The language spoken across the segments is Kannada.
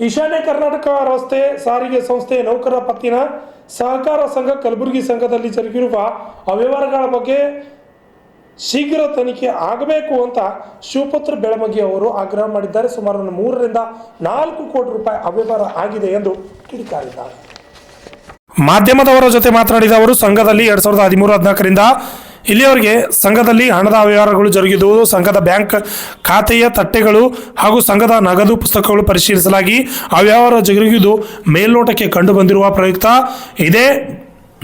ಈಶಾನ್ಯ ಕರ್ನಾಟಕ ರಸ್ತೆ ಸಾರಿಗೆ ಸಂಸ್ಥೆ ನೌಕರರ ಪತ್ತಿನ ಸಹಕಾರ ಸಂಘ ಕಲಬುರಗಿ ಸಂಘದಲ್ಲಿ ಜರುಗಿರುವ ಅವ್ಯವಹಾರಗಳ ಬಗ್ಗೆ ಶೀಘ್ರ ತನಿಖೆ ಆಗಬೇಕು ಅಂತ ಶಿವಪುತ್ರ ಬೆಳಮಗಿ ಅವರು ಆಗ್ರಹ ಮಾಡಿದ್ದಾರೆ. ಸುಮಾರು 3 ರಿಂದ 4 ಕೋಟಿ ರೂಪಾಯಿ ಅವ್ಯವಹಾರ ಆಗಿದೆ ಎಂದು ಕಿಡಿಕಾರಿದ್ದಾರೆ. ಮಾಧ್ಯಮದವರ ಜೊತೆ ಮಾತನಾಡಿದ ಅವರು ಸಂಘದಲ್ಲಿ 2013-14ರಿಂದ ಇಲ್ಲಿಯವರೆಗೆ ಸಂಘದಲ್ಲಿ ಹಣದ ಅವ್ಯವಹಾರಗಳು ಜರುಗಿದುವು. ಸಂಘದ ಬ್ಯಾಂಕ್ ಖಾತೆಯ ತಟ್ಟೆಗಳು ಹಾಗೂ ಸಂಘದ ನಗದು ಪುಸ್ತಕಗಳು ಪರಿಶೀಲಿಸಲಾಗಿ ಅವ್ಯವಹಾರ ಜರುಗಿದು ಮೇಲ್ನೋಟಕ್ಕೆ ಕಂಡು ಬಂದಿರುವ ಪ್ರಯುಕ್ತ ಇದೇ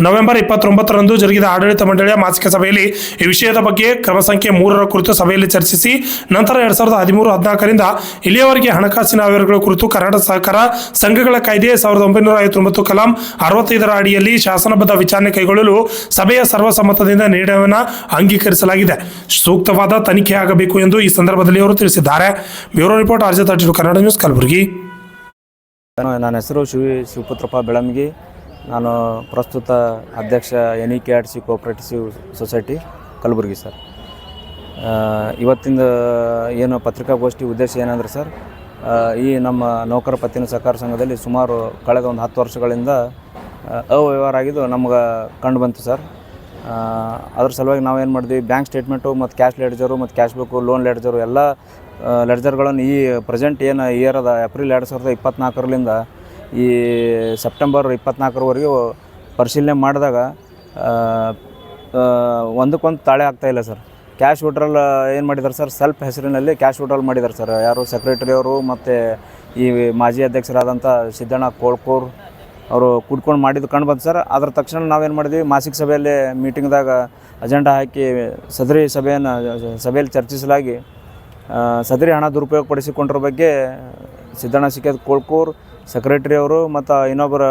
ನವೆಂಬರ್ 29ರಂದು ಜರುಗಿದ ಆಡಳಿತ ಮಂಡಳಿಯ ಮಾಸಿಕ ಸಭೆಯಲ್ಲಿ ಈ ವಿಷಯದ ಬಗ್ಗೆ ಕ್ರಮ ಸಂಖ್ಯೆ 3ರ ಕುರಿತು ಸಭೆಯಲ್ಲಿ ಚರ್ಚಿಸಿ ನಂತರ 2013-14ರಿಂದ ಇಲ್ಲಿಯವರೆಗೆ ಹಣಕಾಸಿನ ಅವ್ಯವಹಾರಗಳ ಕುರಿತು ಕರ್ನಾಟಕ ಸಹಕಾರ ಸಂಘಗಳ ಕಾಯ್ದೆ 1959 ಕಲಂ 65ರ ಅಡಿಯಲ್ಲಿ ಶಾಸನಬದ್ಧ ವಿಚಾರಣೆ ಕೈಗೊಳ್ಳಲು ಸಭೆಯ ಸರ್ವಸಮ್ಮತದಿಂದ ನಿರ್ಣಯವನ್ನು ಅಂಗೀಕರಿಸಲಾಗಿದೆ. ಸೂಕ್ತವಾದ ತನಿಖೆ ಆಗಬೇಕು ಎಂದು ಈ ಸಂದರ್ಭದಲ್ಲಿ ಅವರು ತಿಳಿಸಿದ್ದಾರೆ. Bureau report RJ32 Kannada news Kalaburagi. ನನ್ನ ಹೆಸರು ಶಿವಪುತ್ರಪ್ಪ ಬೆಳಮಗಿ. ನಾನು ಪ್ರಸ್ತುತ ಅಧ್ಯಕ್ಷ NEKRC cooperative society Kalaburagi sir. ಇವತ್ತಿಂದ ಏನು ಪತ್ರಿಕಾಗೋಷ್ಠಿ ಉದ್ದೇಶ ಏನಂದ್ರೆ ಸರ್, ಈ ನಮ್ಮ ನೌಕರ ಪತ್ತಿನ ಸಹಕಾರ ಸಂಘದಲ್ಲಿ ಸುಮಾರು ಕಳೆದ ಒಂದು 10 ವರ್ಷಗಳಿಂದ ಅವ್ಯವಹಾರ ಆಗಿದ್ದು ನಮ್ಗೆ ಕಂಡು ಬಂತು ಸರ್. ಅದ್ರ ಸಲುವಾಗಿ ನಾವೇನು ಮಾಡಿದ್ವಿ, ಬ್ಯಾಂಕ್ ಸ್ಟೇಟ್ಮೆಂಟು ಮತ್ತು ಕ್ಯಾಶ್ ಲೆಡ್ಜರು ಮತ್ತು ಕ್ಯಾಶ್ ಬುಕ್ಕು, ಲೋನ್ ಲೆಡ್ಜರು ಎಲ್ಲ ಲೆಡ್ಜರ್ಗಳನ್ನು ಈ ಪ್ರೆಸೆಂಟ್ ಏನು ಇಯರ್ ಅದ ಏಪ್ರಿಲ್ 2024ರಿಂದ ಈ ಸೆಪ್ಟೆಂಬರ್ 24ರವರೆಗೂ ಪರಿಶೀಲನೆ ಮಾಡಿದಾಗ ಒಂದಕ್ಕೊಂದು ತಾಳೆ ಆಗ್ತಾಯಿಲ್ಲ ಸರ್. ಕ್ಯಾಶ್ ವಿಡ್ರಾಲ್ ಏನು ಮಾಡಿದ್ದಾರೆ ಸರ್, ಸೆಲ್ಫ್ ಹೆಸರಿನಲ್ಲಿ ಕ್ಯಾಶ್ ವಿಡ್ರಾಲ್ ಮಾಡಿದ್ದಾರೆ ಸರ್. ಯಾರು ಸೆಕ್ರೆಟರಿ ಅವರು ಮತ್ತು ಈ ಮಾಜಿ ಅಧ್ಯಕ್ಷರಾದಂಥ ಸಿದ್ದಣ್ಣ ಕೋಳ್ಕೂರ್ ಅವರು ಕೂಡ್ಕೊಂಡು ಮಾಡಿದ್ದು ಕಂಡು ಬಂತು ಸರ್. ಅದರ ತಕ್ಷಣ ನಾವೇನು ಮಾಡಿದ್ವಿ, ಮಾಸಿಕ ಸಭೆಯಲ್ಲಿ ಮೀಟಿಂಗ್ದಾಗ ಅಜೆಂಡಾ ಹಾಕಿ ಸದರಿ ಸಭೆಯಲ್ಲಿ ಚರ್ಚಿಸಲಾಗಿ ಸದರಿ ಹಣ ದುರುಪಯೋಗಪಡಿಸಿಕೊಂಡಿರೋ ಬಗ್ಗೆ ಸಿದ್ದಣ್ಣ ಸಿಕ್ಕದ ಕೋಳ್ಕೂರ್ ಸೆಕ್ರೆಟರಿ ಅವರು ಮತ್ತು ಇನ್ನೊಬ್ಬರ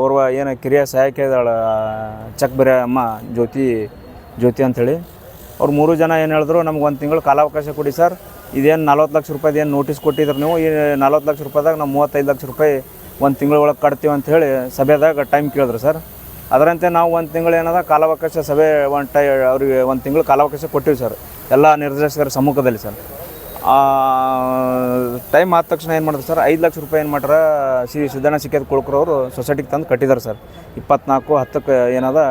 ಓರ್ವ ಏನು ಕಿರಿಯ ಸಹಾಯಕ ಇದ್ದಾಳೆ ಚೆಕ್ ಬರೆಯ ಅಮ್ಮ ಜ್ಯೋತಿ ಅಂಥೇಳಿ, ಅವ್ರು 3 ಜನ ಏನು ಹೇಳಿದ್ರು, ನಮ್ಗೆ 1 ತಿಂಗಳು ಕಾಲಾವಕಾಶ ಕೊಡಿ ಸರ್. ಇದೇನು 40 ಲಕ್ಷ ರೂಪಾಯಿದು ಏನು ನೋಟಿಸ್ ಕೊಟ್ಟಿದ್ರು ನೀವು, ಈ 40 ಲಕ್ಷ ರೂಪಾಯಿದಾಗ ನಾವು 35 ಲಕ್ಷ ರೂಪಾಯಿ 1 ತಿಂಗಳ ಒಳಗೆ ಕಟ್ತೀವಿ ಅಂಥೇಳಿ ಸಭೆದಾಗ ಟೈಮ್ ಕೇಳಿದ್ರು ಸರ್. ಅದರಂತೆ ನಾವು 1 ತಿಂಗಳು ಏನದ ಕಾಲಾವಕಾಶ ಸಭೆ ಅವ್ರಿಗೆ 1 ತಿಂಗಳು ಕಾಲಾವಕಾಶ ಕೊಟ್ಟಿವಿ ಸರ್, ಎಲ್ಲ ನಿರ್ದೇಶಕರ ಸಮ್ಮುಖದಲ್ಲಿ ಸರ್. ಟೈಮ್ ಆದ ತಕ್ಷಣ ಏನು ಮಾಡಿದ್ರು ಸರ್, 5 ಲಕ್ಷ ರೂಪಾಯಿ ಏನು ಮಾಡ್ಯಾರ ಸಿದ್ದಣ್ಣ ಸಿಕ್ಕದ ಕುಳ್ಕರವರು ಸೊಸೈಟಿಗೆ ತಂದು ಕಟ್ಟಿದ್ದಾರೆ ಸರ್. 24/10ಕ್ಕೆ ಏನದ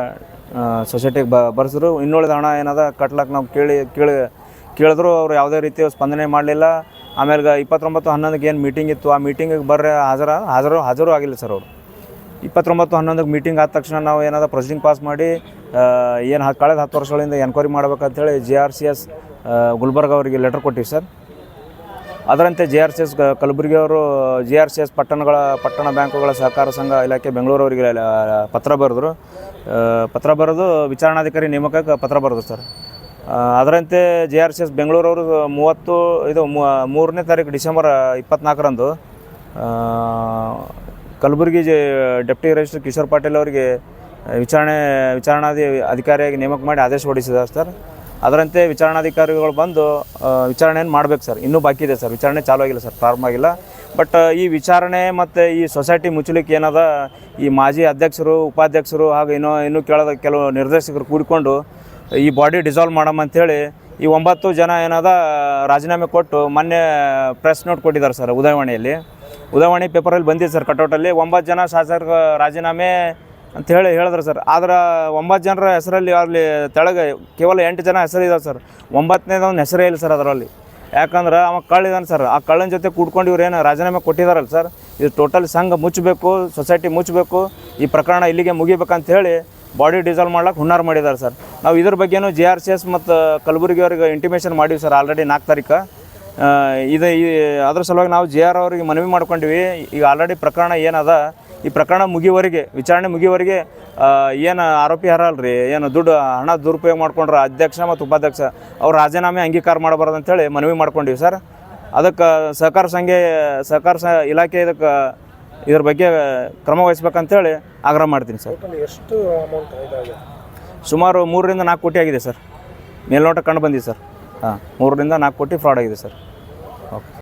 ಸೊಸೈಟಿಗೆ ಬರ್ಸಿದ್ರು. ಇನ್ನುಳಿದ ಹಣ ಏನದ ಕಟ್ಲಕ್ಕೆ ನಾವು ಕೇಳಿದ್ರು, ಅವರು ಯಾವುದೇ ರೀತಿ ಸ್ಪಂದನೆ ಮಾಡಲಿಲ್ಲ. ಆಮೇಲೆ 29/11ಗೆ ಏನು ಮೀಟಿಂಗ್ ಇತ್ತು, ಆ ಮೀಟಿಂಗಿಗೆ ಹಾಜರು ಆಗಿಲ್ಲ ಸರ್ ಅವರು. 29/11ಗೆ ಮೀಟಿಂಗ್ ಆದ ತಕ್ಷಣ ನಾವು ಏನದ ಪ್ರೊಸೀಡಿಂಗ್ ಪಾಸ್ ಮಾಡಿ ಏನು ಕಳೆದ 10 ವರ್ಷಗಳಿಂದ ಎನ್ಕ್ವೈರಿ ಮಾಡ್ಬೇಕಂತೇಳಿ JRCS ಗುಲ್ಬರ್ಗ ಅವರಿಗೆ ಲೆಟರ್ ಕೊಟ್ಟಿವಿ ಸರ್. ಅದರಂತೆ JRCS ಕಲಬುರಗಿ ಅವರು JRCS ಪಟ್ಟಣ ಬ್ಯಾಂಕುಗಳ ಸಹಕಾರ ಸಂಘ ಇಲಾಖೆ ಬೆಂಗಳೂರವರಿಗೆ ಪತ್ರ ಬರೆದು ವಿಚಾರಣಾಧಿಕಾರಿ ನೇಮಕಕ್ಕೆ ಪತ್ರ ಬರೆದು ಸರ್. ಅದರಂತೆ JRCS ಬೆಂಗಳೂರವರು 3ನೇ ತಾರೀಕು ಡಿಸೆಂಬರ್ 24ರಂದು ಕಲಬುರಗಿ ಡೆಪ್ಟಿ ರಿಜಿಸ್ಟ್ರಾರ್ ಕಿಶೋರ್ ಪಾಟೀಲ್ ಅವರಿಗೆ ವಿಚಾರಣಾಧಿಕಾರಿಯಾಗಿ ನೇಮಕ ಮಾಡಿ ಆದೇಶ ಹೊರಡಿಸಿದ್ದಾರೆ ಸರ್. ಅದರಂತೆ ವಿಚಾರಣಾಧಿಕಾರಿಗಳು ಬಂದು ವಿಚಾರಣೆಯನ್ನು ಮಾಡಬೇಕು ಸರ್. ಇನ್ನೂ ಬಾಕಿ ಇದೆ ಸರ್, ವಿಚಾರಣೆ ಚಾಲೂ ಆಗಿಲ್ಲ ಸರ್, ಪ್ರಾರಂಭ ಆಗಿಲ್ಲ. ಬಟ್ ಈ ವಿಚಾರಣೆ ಮತ್ತು ಈ ಸೊಸೈಟಿ ಮುಚ್ಚಲಿಕ್ಕೆ ಏನದ, ಈ ಮಾಜಿ ಅಧ್ಯಕ್ಷರು, ಉಪಾಧ್ಯಕ್ಷರು ಹಾಗೂ ಇನ್ನೂ ಕೇಳದ ಕೆಲವು ನಿರ್ದೇಶಕರು ಕೂಡಿಕೊಂಡು ಈ ಬಾಡಿ ಡಿಸಾಲ್ವ್ ಮಾಡಮ್ಮ ಅಂಥೇಳಿ ಈ 9 ಜನ ಏನದ ರಾಜೀನಾಮೆ ಕೊಟ್ಟು ಮೊನ್ನೆ ಪ್ರೆಸ್ ನೋಟ್ ಕೊಟ್ಟಿದ್ದಾರೆ ಸರ್. ಉದಯವಾಣಿ ಪೇಪರಲ್ಲಿ ಬಂದಿದೆ ಸರ್, ಕಟೌಟಲ್ಲಿ 9 ಜನ ಶಾಸಕರ ರಾಜೀನಾಮೆ ಅಂಥೇಳಿ ಹೇಳಿದ್ರು ಸರ್. ಆದ್ರೆ 9 ಜನರ ಹೆಸರಲ್ಲಿ ಅಲ್ಲಿ ತೆಳಗೆ ಕೇವಲ 8 ಜನ ಹೆಸರಿದಾವೆ ಸರ್. 9ನೇದೊಂದು ಹೆಸರೇ ಇಲ್ಲ ಸರ್ ಅದರಲ್ಲಿ. ಯಾಕಂದ್ರೆ ಅವ ಕಳ್ಳಿದಾನೆ ಸರ್. ಆ ಕಳ್ಳನ ಜೊತೆ ಕೂಡ್ಕೊಂಡು ಇವ್ರು ಏನು ರಾಜೀನಾಮೆ ಕೊಟ್ಟಿದ್ದಾರಲ್ಲ ಸರ್, ಇದು ಟೋಟಲ್ ಸಂಘ ಮುಚ್ಚಬೇಕು, ಸೊಸೈಟಿ ಮುಚ್ಚಬೇಕು, ಈ ಪ್ರಕರಣ ಇಲ್ಲಿಗೆ ಮುಗಿಬೇಕಂತ ಹೇಳಿ ಬಾಡಿ ಡಿಸಾಲ್ವ್ ಮಾಡ್ಲಿಕ್ಕೆ ಹುನ್ನಾರ ಮಾಡಿದ್ದಾರೆ ಸರ್. ನಾವು ಇದ್ರ ಬಗ್ಗೆನೂ JRCS ಮತ್ತು ಕಲಬುರಗಿ ಅವ್ರಿಗೆ ಇಂಟಿಮೇಷನ್ ಮಾಡೀವಿ ಸರ್ ಆಲ್ರೆಡಿ 4 ತಾರೀಕು. ಅದ್ರ ಸಲುವಾಗಿ ನಾವು JR ಅವರಿಗೆ ಮನವಿ ಮಾಡ್ಕೊಂಡಿವಿ. ಈಗ ಆಲ್ರೆಡಿ ಪ್ರಕರಣ ಏನದ, ಈ ಪ್ರಕರಣ ವಿಚಾರಣೆ ಮುಗಿಯುವವರೆಗೆ ಏನು ಆರೋಪಿ ಯಾರಲ್ರಿ, ಏನು ಹಣ ದುರುಪಯೋಗ ಮಾಡ್ಕೊಂಡ್ರೆ ಅಧ್ಯಕ್ಷ ಮತ್ತು ಉಪಾಧ್ಯಕ್ಷ ಅವ್ರು ರಾಜೀನಾಮೆ ಅಂಗೀಕಾರ ಮಾಡಬಾರ್ದು ಅಂತೇಳಿ ಮನವಿ ಮಾಡ್ಕೊಂಡಿವಿ ಸರ್. ಅದಕ್ಕೆ ಸಹಕಾರ ಇಲಾಖೆ ಇದ್ರ ಬಗ್ಗೆ ಕ್ರಮ ವಹಿಸ್ಬೇಕಂತೇಳಿ ಆಗ್ರಹ ಮಾಡ್ತೀನಿ ಸರ್. ಎಷ್ಟು ಅಮೌಂಟ್ ಇದಾಗಿದೆ? ಸುಮಾರು 3 ರಿಂದ 4 ಕೋಟಿ ಆಗಿದೆ ಸರ್, ಮೇಲ್ನೋಟ ಕಂಡು ಬಂದಿದೆ ಸರ್. 3 ರಿಂದ 4 ಕೋಟಿ ಫ್ರಾಡ್ ಆಗಿದೆ ಸರ್. ಓಕೆ.